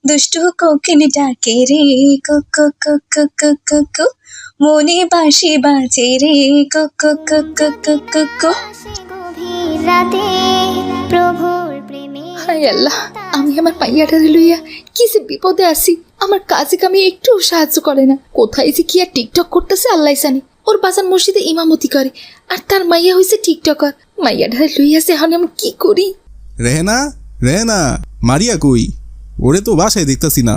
দুষ্টু কোকিল ডাকে রে কুকু কুকু কুকু কু, মনে বাঁশি বাজে রে কুকু কুকু কুকু কু। হায় আল্লাহ, আমি আমার পাইয়াটারে লইয়া কি যে বিপদে আছি। আমার কাজে কামে একটু সাহায্য করে না। কোথায় যে কি আর টিকটক করতেছে আল্লাহ জানে। ওর বাজান মসজিদে ইমামতি করে, আর তার মাইয়া হয়েছে টিকটকার। মাইয়াটারে লইয়া যে এখন আমি কি করি? রেহেনা, রেহেনা, মারিয়া কই? ওরে তো বাসায় দেখতাছি না।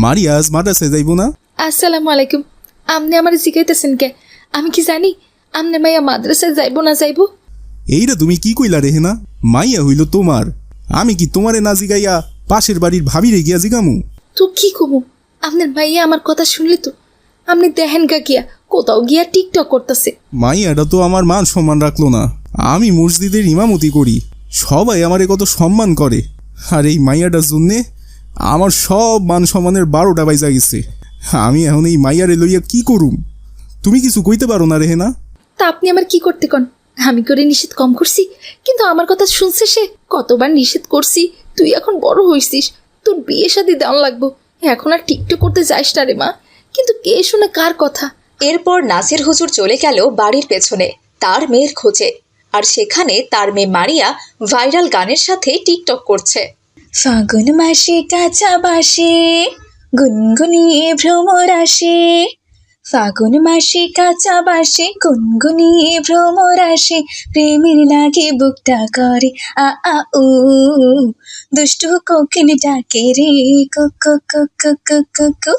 মারিয়া আজ মাদ্রাসায় যাইব না? আসসালামু আলাইকুম। আপনি আমার জিজ্ঞাইতেছেন কে? আমি কি জানি আমনে মাইয়া মাদ্রাসায় যাইব না যাইব? এইটা তুমি কি কইলা রেহেনা? মাইয়া হইল তোমার, আমি কি তোমারে না জিগাইয়া পাশের বাড়ির ভাবিরে গিয়া জিগামু? তো কি কমু? আপনার মাইয়া আমার কথা শুনলি তো আপনি দেখেন গা গিয়া কোথাও গিয়া টিকটক করতেছে। মাইয়াটা তো আমার মান সম্মান রাখলো না। আমি মসজিদের ইমামতি করি, সবাই আমারে কত সম্মান করে, আর এই মাইয়াটার জন্যে আমার সব মান সম্মানের 12টা বাইজা গেছে। আমি এখন এই মাইয়ারে লইয়া কি করুম? তুমি কিছু কইতে পারো না রেহেনা? তা আপনি আমার কি করতে কন? আমি করে নিষেধ কম করছি, কিন্তু আমার কথা শুনছে সে। কতবার নিষেধ করছি, তুই এখন বড় হইছিস, তোর বিয়ে শাদী দেওয়া লাগবো, এখন আর টিকটক করতে যাইস না রে মা। কিন্তু কে শুনে কার কথা? এরপর নাসির হুজুর চলে গেল বাড়ির পেছনে তার মেয়ের খোঁজে, আর সেখানে তার মেয়ে মারিয়া ভাইরাল গানের সাথে টিকটক করছে। ফাগুন মাসে কাঁচা বাসে গুনগুনিয়ে ভ্রমর আসে, ফাগুন মাসে কাঁচা বাসে গুনগুনিয়ে ভ্রমর আসে, প্রেমের লাগে বুকটা করে আ আ উ, দুষ্টু কোকিল ডাকে রে কুকু কুকু কুকু কু,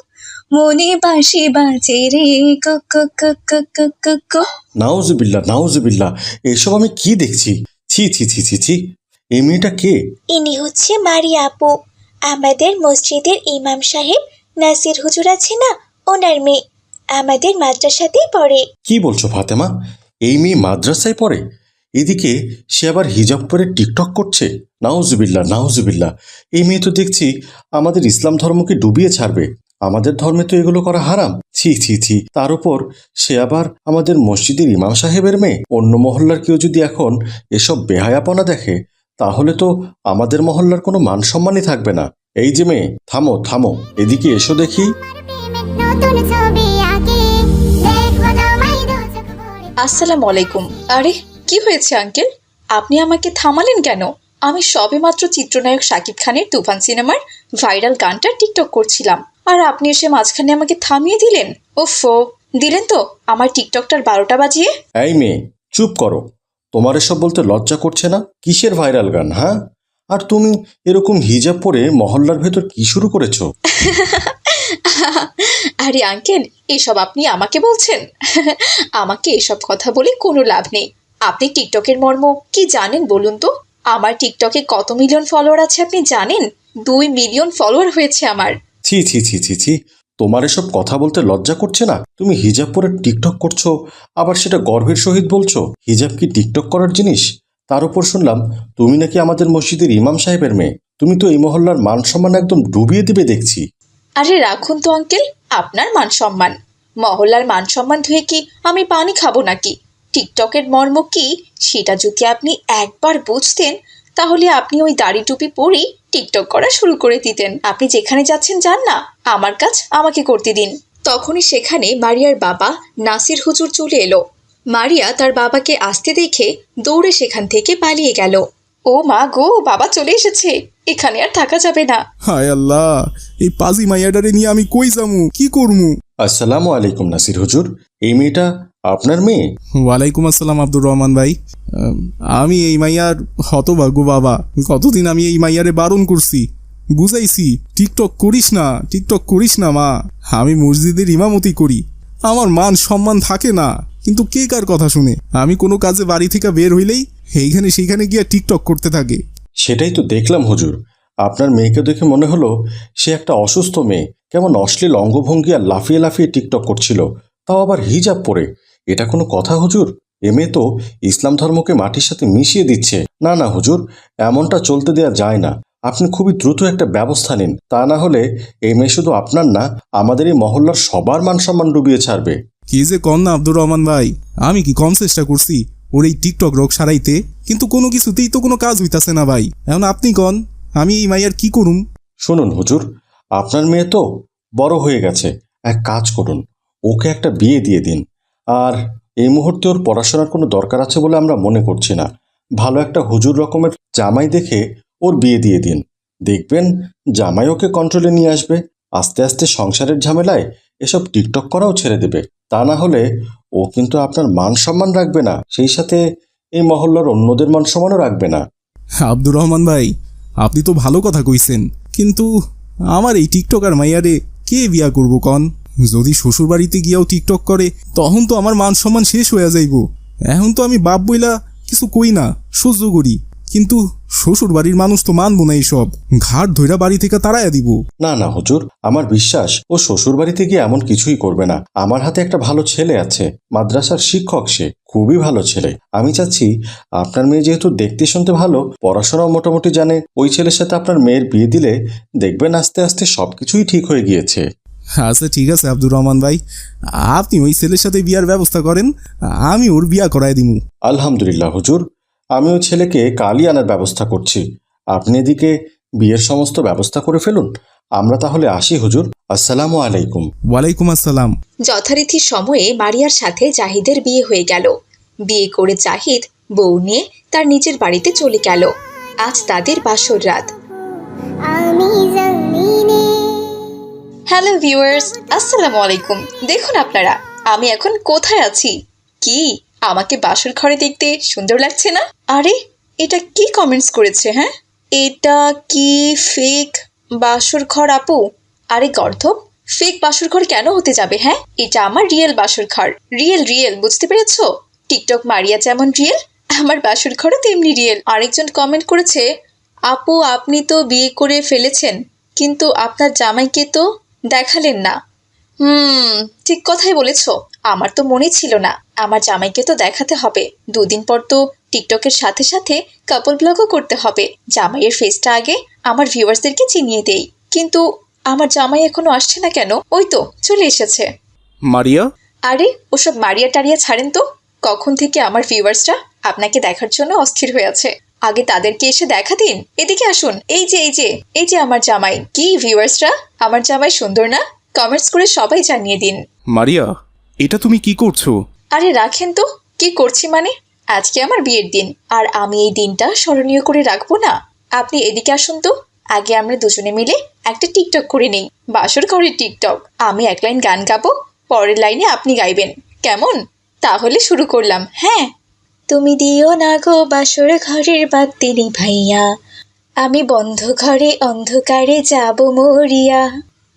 মনে বাঁশি বাজে রে কুকু কুকু কুকু কু। নাউজুবিল্লাহ, নাউজুবিল্লাহ, এসব আমি কি দেখছি? ছি ছি ছি ছি ছি, এই মেয়েটা কে? ইনি হচ্ছে মারিয়া আপু, আমাদের মসজিদের ইমাম সাহেব নাসির হুজুর আছে না, ওনার মেয়ে। আমাদের মাদ্রাসাতেই পড়ে। কি বলছো ফাতেমা? এই মেয়ে মাদ্রাসায় পড়ে, এদিকে সে আবার হিজাব পরে টিকটক করছে? নাউজুবিল্লাহ, নাউজুবিল্লাহ, এই মেয়ে তো দেখছি আমাদের ইসলাম ধর্মকে ডুবিয়ে ছাড়বে। আমাদের ধর্মে তো এগুলো করা হারাম। ছি ছি ছি, তার উপর সে আবার আমাদের মসজিদের ইমাম সাহেবের মেয়ে। অন্য মহল্লার কেউ যদি এখন এসব বেহায়াপনা দেখে, তাহলে তো আমাদের মহল্লার কোনো মান সম্মানই থাকবে না। এই যে মেয়ে, থামো থামো, এদিকে এসো দেখি। আসসালামু আলাইকুম। আরে কি হয়েছে আঙ্কেল, আপনি আমাকে থামালেন কেন? আমি সবেমাত্র চিত্রনায়ক শাকিব খানের তুফান সিনেমার ভাইরাল গানটা টিকটক করছিলাম, আর আপনি এসে মাঝখানে আমাকে থামিয়ে দিলেন। ওফো, দিলেন তো আমার টিকটকটার 12টা বাজিয়ে। এই মেয়ে, চুপ করো। তোমার এসব বলতে লজ্জা করছে না? কিসের ভাইরাল গান, হ্যাঁ? আর তুমি এরকম হিজাব পরে মহল্লার ভেতর কি শুরু করেছো? আরে আঙ্কেল, এসব আপনি আমাকে বলছেন? আমাকে এসব কথা বলে কোনো লাভ নেই। আপনি টিকটকের মর্ম কি জানেন বলুন তো? আমার টিকটকে কত মিলিয়ন ফলোয়ার আছে আপনি জানেন? 2 মিলিয়ন ফলোয়ার হয়েছে আমার। ছি ছি ছি ছি ছি, তোমার এসব কথা বলতে লজ্জা করছে না? তুমি হিজাব পরে টিকটক করছো, আবার সেটা গর্বের সহিত বলছো। হিজাব কি টিকটক করার জিনিস? তার উপর শুনলাম তুমি নাকি আমাদের মসজিদের ইমাম সাহেবের মেয়ে। তুমি তো এই মহল্লার মান সম্মান একদম ডুবিয়ে দিবে দেখছি। আরে রাখুন তো আঙ্কেল আপনার মান সম্মান। মহল্লার মান সম্মান ধুয়ে কি আমি পানি খাবো নাকি? টিকটকের মর্ম কি সেটা যদি আপনি একবার বুঝতেন, তাহলে আপনি ওই দাড়ি টুপি পরেই টিকটক করা শুরু করে দিতেন। আপনি যেখানে যাচ্ছেন যান না, আমার কাজ আমাকে করতে দিন। তখনই সেখানে মারিয়ার বাবা নাসির হুজুর চলে এলো। মারিয়া তার বাবাকে আসতে দেখে দৌড়ে সেখান থেকে পালিয়ে গেল। ও মা গো, বাবা চলে এসেছে, এখানে আর থাকা যাবে না। হায় আল্লাহ, এই পাজি মাইয়াটারে নিয়ে আমি কই যামু, কি করমু? আসসালামু আলাইকুম নাসির হুজুর, এই মেয়েটা আপনার মেয়ে? ওয়ালাইকুম আসসালাম আব্দুর রহমান ভাই। আমি এই মাইয়ার হতভাগ্য বাবা। কতদিন আমি এই মাইয়ারে বারণ করছি, বুঝাইছি টিকটক করিস না, টিকটক করিস না মা। আমি মসজিদের ইমামতি করি, আমার মান সম্মান থাকে না। কিন্তু কে কার কথা শুনে? আমি কোনো কাজে বাড়ি থেকে বের হইলেই সেইখানে গিয়া টিকটক করতে থাকে। সেটাই তো দেখলাম হুজুর, আপনার মেয়েকে দেখে মনে হলো সে একটা অসুস্থ মেয়ে। কেমন অশ্লীল অঙ্গভঙ্গি আর লাফিয়ে লাফিয়ে টিকটক করছিল, তাও আবার হিজাব পরে। এটা কোনো কথা হুজুর? এ মেয়ে তো ইসলাম ধর্মকে মাটির সাথে মিশিয়ে দিচ্ছে। না না হুজুর, এমনটা চলতে দেয়া যায় না। আপনি খুবই দ্রুত একটা ব্যবস্থা নিন, তা না হলে এই মেয়ে শুধু আপনার না, আমাদের এই মহল্লার সবার মান সম্মান ডুবিয়ে ছাড়বে। কি যে কন না আব্দুর রহমান ভাই, আমি কি কম চেষ্টা করছি ওর এই টিকটক রোগ সারাইতে? কিন্তু কোনো কিছুতেই তো কোনো কাজ হইতাছে না ভাই। এখন আপনি কন, আমি এই মাইয়ার কি করুম? শুনুন হুজুর, আপনার মেয়ে তো বড় হয়ে গেছে, এক কাজ করুন, ওকে একটা বিয়ে দিয়ে দিন। আর এই মুহূর্তে ওর পড়াশোনার কোনো দরকার আছে বলে আমরা মনে করছি না। ভালো একটা হুজুর রকমের জামাই দেখে ওর বিয়ে দিয়ে দিন। দেখবেন জামাই ওকে কন্ট্রোলে নিয়ে আসবে। আস্তে আস্তে সংসারের ঝামেলায় এসব টিকটক করাও ছেড়ে দেবে। তা না হলে ও কিন্তু আপনার মান সম্মান রাখবে না, সেই সাথে এই মহল্লার অন্যদের মান সম্মানও রাখবে না। আব্দুর রহমান ভাই, আপনি তো ভালো কথা কইছেন, কিন্তু আমার এই টিকটকার মাইয়ারে কে বিয়া করবো কন? যদি শ্বশুর বাড়িতে গিয়াও টিকটক করে তখন তো আমার মান সম্মান শেষ হইয়া যাইব। এখন তো আমি বাপ বইলা কিছু কই না, সহ্য করি, কিন্তু শ্বশুর বাড়ির মানুষ তো মানবো না এইসব, ঘাট ধইরা বাড়ি থেকে তাড়াইয়া দিব। না না হুজুর, আমার বিশ্বাস ও শ্বশুর বাড়িতে গিয়ে এমন কিছুই করবে না। আমার হাতে একটা ভালো ছেলে আছে, মাদ্রাসার শিক্ষক, সে খুবই ভালো ছেলে। আমি চাচ্ছি আপনার মেয়ে যেহেতু দেখতে শুনতে ভালো, পড়াশোনাও মোটামুটি জানে, ওই ছেলের সাথে আপনার মেয়ের বিয়ে দিলে দেখবেন আস্তে আস্তে সবকিছুই ঠিক হয়ে গিয়েছে। আচ্ছা ঠিক আছে আব্দুর রহমান ভাই, আপনি ওই ছেলের সাথে বিয়ার ব্যবস্থা করেন, আমি ওর বিয়া করাই দিমু। আলহামদুলিল্লাহ হুজুর, আমি ওই ছেলেকে কালই আনার ব্যবস্থা করছি। আপনি এদিকে বিয়ের সমস্ত ব্যবস্থা করে ফেলুন। আমরা তাহলে আসি হুজুর। আসসালামু আলাইকুম। ওয়ালাইকুম আসসালাম। যথারীতি সময়ে মারিয়ার সাথে জাহিদের বিয়ে হয়ে গেল। বিয়ে করে জাহিদ বউ নিয়ে তার নিজের বাড়িতে চলে গেল। আজ তাদের বাসর রাত। হ্যালো ভিউয়ার্স, আসসালামু আলাইকুম। দেখুন আপনারা আমি এখন কোথায় আছি। কি আমাকে বাসর ঘরে দেখতে সুন্দর লাগছে না? আরে এটা কি কমেন্টস করেছে? হ্যাঁ, এটা কি ফেক বাসর ঘর আপু? আরে গর্ধব, ফেক বাসর ঘর কেন হতে যাবে? হ্যাঁ, এটা আমার রিয়েল বাসর ঘর। রিয়েল রিয়েল, বুঝতে পেরেছো? টিকটক মারিয়া যেমন রিয়েল, আমার বাসর ঘরও তেমনি রিয়েল। আরেকজন কমেন্ট করেছে, আপু আপনি তো বিয়ে করে ফেলেছেন, কিন্তু আপনার জামাইকে তো দেখালেন না। ঠিক কথাই বলেছো। আমার তো মনে ছিল না, আমার জামাইকে তো দেখাতে হবে। দুদিন পর তো টিকটকের সাথে সাথে কাপল ব্লগও করতে হবে। জামাইয়ের ফেসটা আগে আমার ভিউয়ার্সদেরকে চিনিয়ে দেই। কিন্তু আমার জামাই এখনো আসছে না কেন? ওই তো চলে এসেছে। মারিয়া, আরে ওসব মারিয়া টারিয়া ছাড়েন তো। কখন থেকে আমার ভিউয়ার্সরা আপনাকে দেখার জন্য অস্থির হয়ে আছে। আগে তাদেরকে এসে দেখা দিন। এদিকে আসুন। এই যে আমার জামাই। কি ভিউয়ার্সরা, আমার জামাই সুন্দর না? কমেন্টস করে সবাই জানিয়ে দিন। মারিয়া, এটা তুমি কি করছো? আরে রাখেন তো, কি করছি মানে? আজকে আমার বিয়ের দিন, আর আমি এই দিনটা স্মরণীয় করে রাখবো না? আপনি এদিকে আসুন তো। আগে আমরা দুজনে মিলে একটা টিকটক করে নেই, বাসর ঘরের টিকটক। আমি এক লাইন গান গাবো, পরের লাইনে আপনি গাইবেন, কেমন? তাহলে শুরু করলাম। হ্যাঁ, তুমি দিও না গো বাসর ঘরের বাতি নিভাইয়া, আমি বন্ধ ঘরে অন্ধকারে যাব মরিয়া।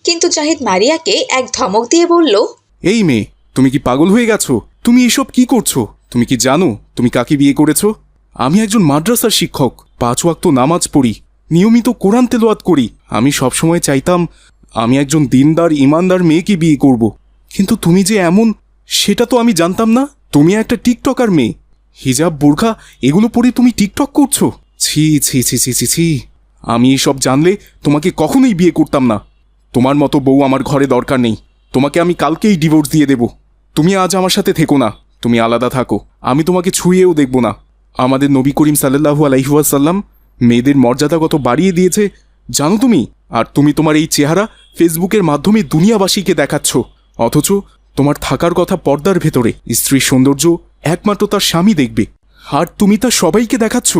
কিন্তু জাহিদ মারিয়াকে এক ধমক দিয়ে বলল, এই মেয়ে, তুমি কি পাগল হয়ে গেছো? তুমি এসব কি করছো? তুমি কি জানো তুমি কাকে বিয়ে করেছো? আমি একজন মাদ্রাসার শিক্ষক, 5 ওয়াক্ত নামাজ পড়ি, নিয়মিত কোরআন তেলাওয়াত করি। আমি সবসময় চাইতাম আমি একজন দিনদার ইমানদার মেয়েকে বিয়ে করব, কিন্তু তুমি যে এমন, সেটা তো আমি জানতাম না। তুমি একটা টিকটকার মেয়ে, হিজাব বোরখা এগুলো পরে তুমি টিকটক করছো। ছি ছি ছি ছি ছি ছি, আমি এসব জানলে তোমাকে কখনোই বিয়ে করতাম না। তোমার মতো বউ আমার ঘরে দরকার নেই। তোমাকে আমি কালকেই ডিভোর্স দিয়ে দেব। তুমি আজ আমার সাথে থেকো না, তুমি আলাদা থাকো। আমি তোমাকে ছুঁয়েও দেখব না। আমাদের নবী করিম সাল্লাল্লাহু আলাইহি ওয়াসাল্লাম মেয়েদের মর্যাদা কত বাড়িয়ে দিয়েছে জানো তুমি? আর তুমি তোমার এই চেহারা ফেসবুকের মাধ্যমে দুনিয়াবাসীকে দেখাচ্ছ, অথচ তোমার থাকার কথা পর্দার ভেতরে। স্ত্রীর সৌন্দর্য একমাত্র তার স্বামী দেখবে, আর তুমি তা সবাইকে দেখাচ্ছ।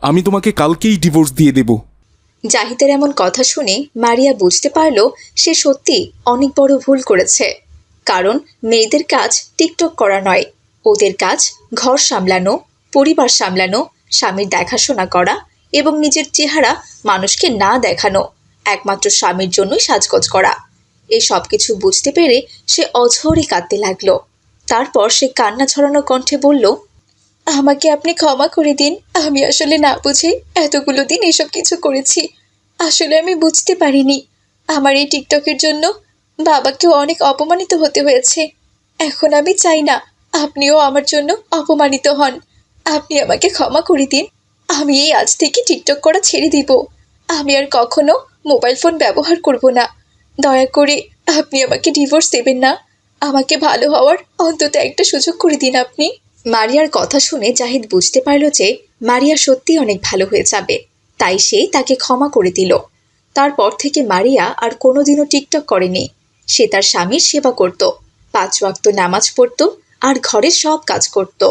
আমি তোমাকে কালকেই ডিভোর্স দিয়ে দেব। জাহিদের এমন কথা শুনে মারিয়া বুঝতে পারল সে সত্যি অনেক বড় ভুল করেছে। কারণ মেয়েদের কাজ টিকটক করা নয়, ওদের কাজ ঘর সামলানো, পরিবার সামলানো, স্বামীর দেখাশোনা করা এবং নিজের চেহারা মানুষকে না দেখানো, একমাত্র স্বামীর জন্যই সাজগোজ করা। এই সব কিছু বুঝতে পেরে সে অঝরে কাঁদতে লাগলো। তারপর সে কান্না ছড়ানো কণ্ঠে বলল, আমাকে আপনি ক্ষমা করে দিন। আমি আসলে না বুঝে এতগুলো দিন এসব কিছু করেছি। আসলে আমি বুঝতে পারিনি আমার এই টিকটকের জন্য বাবাকেও অনেক অপমানিত হতে হয়েছে। এখন আমি চাই না আপনিও আমার জন্য অপমানিত হন। আপনি আমাকে ক্ষমা করে দিন। আমি এই আজ থেকে টিকটক করা ছেড়ে দিব। আমি আর কখনো মোবাইল ফোন ব্যবহার করব না। দয়া করে আপনি আমাকে ডিভোর্স দেবেন না। আমাকে ভালো হওয়ার অন্তত একটা সুযোগ করে দিন আপনি। মারিয়ার কথা শুনে জাহিদ বুঝতে পারল যে মারিয়া সত্যি অনেক ভালো হয়ে যাবে, তাই সে তাকে ক্ষমা করে দিল। তারপর থেকে মারিয়া আর কোনোদিনও টিকটক করেনি। সে তার স্বামীর সেবা করত, 5 ওয়াক্ত নামাজ পড়ত আর ঘরের সব কাজ করত।